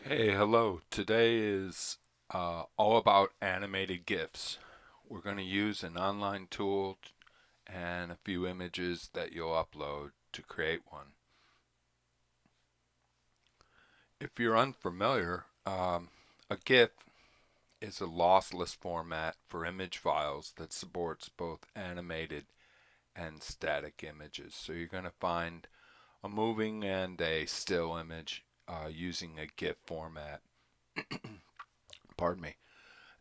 Hey, hello. Today is all about animated GIFs. We're going to use an online tool and a few images that you'll upload to create one. If you're unfamiliar, a GIF is a lossless format for image files that supports both animated and static images. So you're going to find a moving and a still image using a GIF format. Pardon me.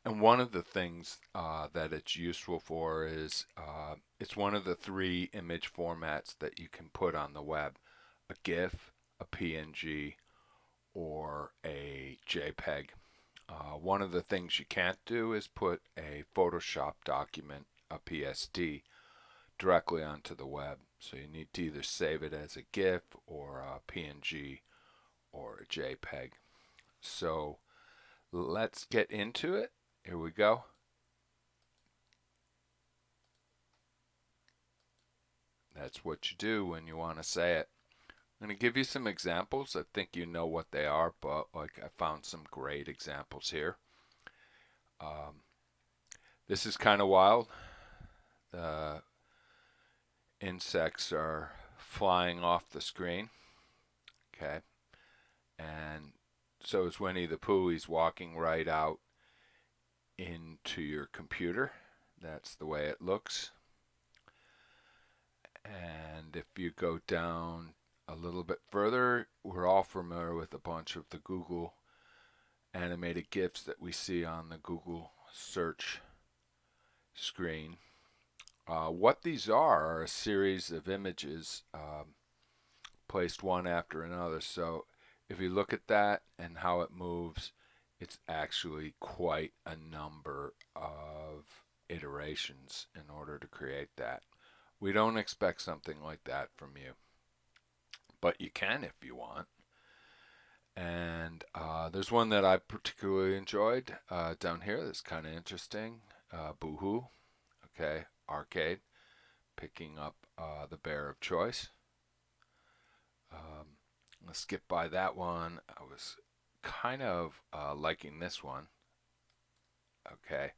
And one of the things that it's useful for is it's one of the three image formats that you can put on the web: a GIF, a PNG, or a JPEG. One of the things you can't do is put a Photoshop document, a PSD, directly onto the web. So you need to either save it as a GIF or a PNG or a JPEG. So let's get into it. Here we go. That's what you do when you want to say it. I'm going to give you some examples. I think you know what they are, but like I found some great examples here. Um, this is kind of wild. The insects are flying off the screen. Okay. And so is Winnie the Pooh. He's walking right out into your computer. That's the way it looks. And if you go down a little bit further, we're all familiar with a bunch of the Google animated GIFs that we see on the Google search screen. What these are a series of images placed one after another. So if you look at that and how it moves, it's actually quite a number of iterations in order to create that. We don't expect something like that from you, but you can if you want. And there's one that I particularly enjoyed down here that's kind of interesting. Boohoo, okay, arcade, picking up the bear of choice. Let's skip by that one. I was kind of liking this one, okay,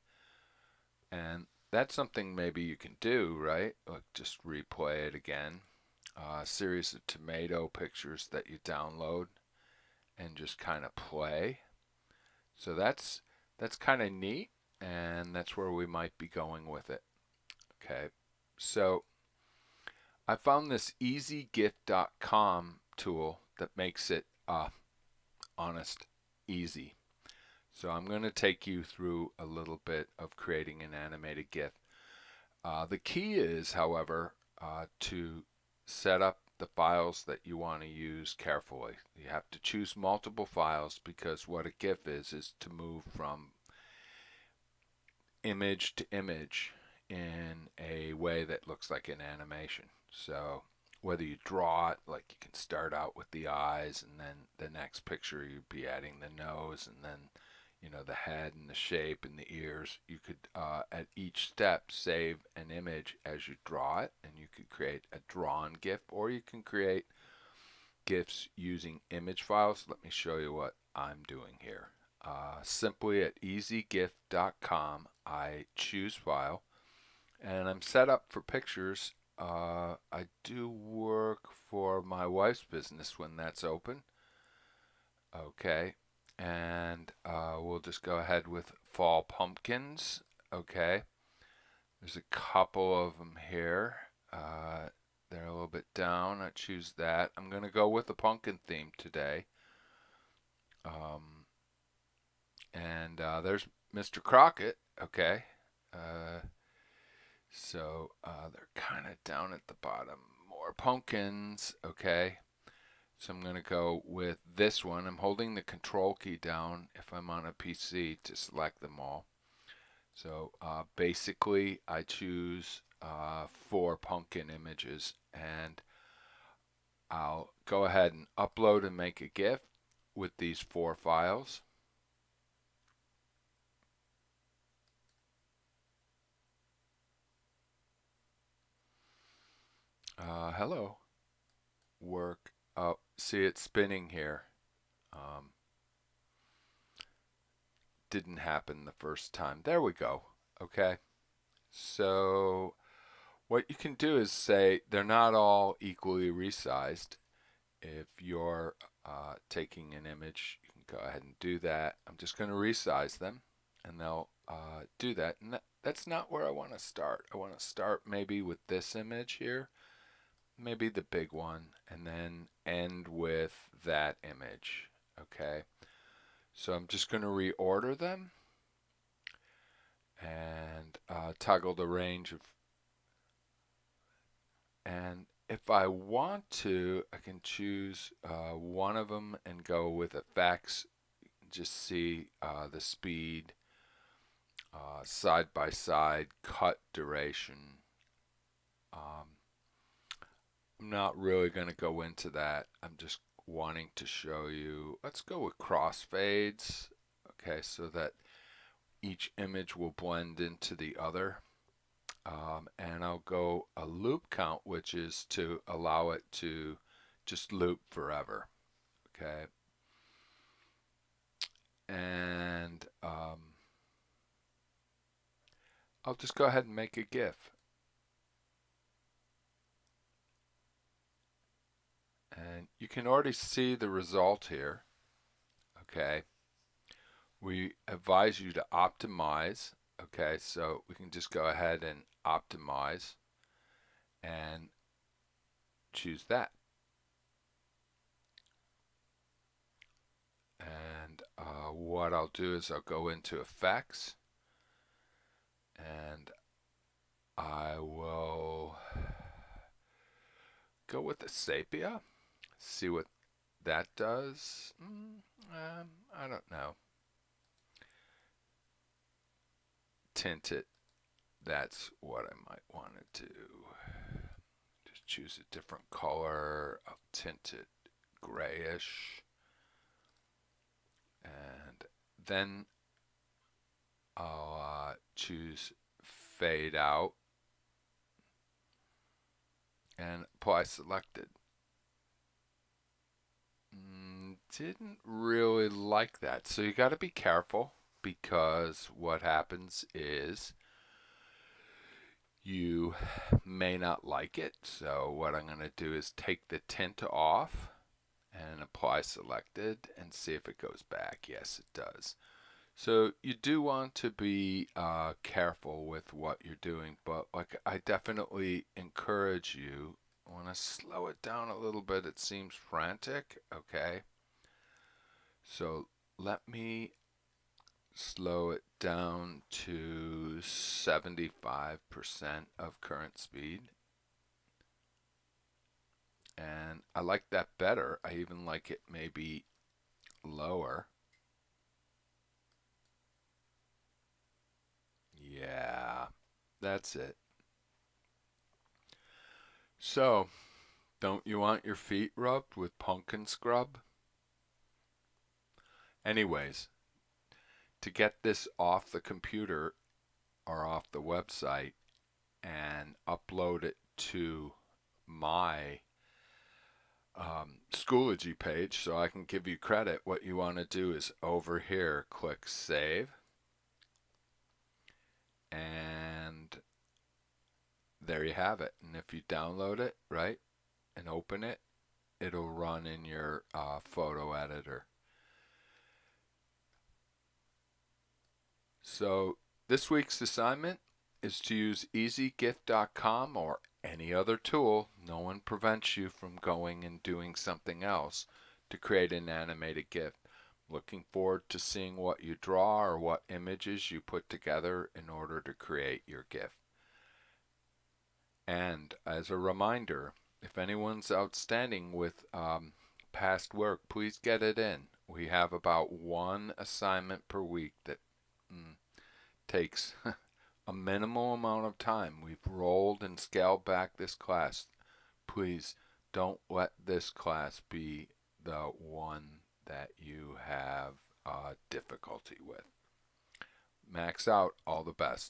and that's something maybe you can do, right? Like just replay it again. A series of tomato pictures that you download and just kind of play. So that's kind of neat, and that's where we might be going with it. Okay, so I found this easygif.com tool that makes it honest easy. So I'm going to take you through a little bit of creating an animated GIF. The key is, however, to set up the files that you want to use carefully. You have to choose multiple files because what a GIF is to move from image to image in a way that looks like an animation. So whether you draw it, like you can start out with the eyes and then the next picture you'd be adding the nose and then the head and the shape and the ears. You could at each step save an image as you draw it, and you could create a drawn GIF, or you can create GIFs using image files. Let me show you what I'm doing here. Simply at easygif.com, I choose file, and I'm set up for pictures. I do work for my wife's business when that's open. Okay, and we'll just go ahead with fall pumpkins. Okay, there's a couple of them here. They're a little bit down. I choose that. I'm going to go with the pumpkin theme today. Um, and there's Mr. Crockett. Okay. Uh, so they're kind of down at the bottom. More pumpkins. Okay. So I'm going to go with this one. I'm holding the control key down if I'm on a PC to select them all. So basically, I choose 4 pumpkin images, and I'll go ahead and upload and make a GIF with these 4 files. Hello. Work. Oh, see it's spinning here. Um, didn't happen the first time. There we go. Okay. So what you can do is say they're not all equally resized. If you're taking an image, you can go ahead and do that. I'm just going to resize them, and they'll do that. And that's not where I want to start. I want to start maybe with this image here, maybe the big one, and then end with that image. Okay. So I'm just going to reorder them and toggle the range of, and if I want to, I can choose one of them and go with effects. Just see the speed, side by side, cut duration. I'm not really going to go into that. I'm just wanting to show you. Let's go with crossfades. Okay, so that each image will blend into the other. And I'll go a loop count, which is to allow it to just loop forever. Okay. And I'll just go ahead and make a GIF. And you can already see the result here. Okay. We advise you to optimize. Okay, so we can just go ahead and optimize and choose that. And what I'll do is I'll go into effects, and I will go with the sepia, see what that does. I don't know. Tint it. That's what I might want to do. Just choose a different color. I'll tint it grayish. And then I'll choose fade out and apply selected. Didn't really like that. So you got to be careful, because what happens is you may not like it. So what I'm going to do is take the tint off and apply selected and see if it goes back. Yes, it does. So you do want to be careful with what you're doing, but like I definitely encourage you. I want to slow it down a little bit. It seems frantic. Okay. So let me slow it down to 75% of current speed. And I like that better. I even like it maybe lower. Yeah, that's it. So, don't you want your feet rubbed with pumpkin scrub? Anyways, to get this off the computer or off the website and upload it to my Schoology page so I can give you credit, what you want to do is over here click save, and there you have it. And if you download it, right, and open it, it'll run in your photo editor. So this week's assignment is to use easygif.com or any other tool. No one prevents you from going and doing something else to create an animated GIF. Looking forward to seeing what you draw or what images you put together in order to create your GIF. And as a reminder, if anyone's outstanding with past work, please get it in. We have about one assignment per week that takes a minimal amount of time. We've rolled and scaled back this class. Please don't let this class be the one that you have difficulty with. Max out. All the best.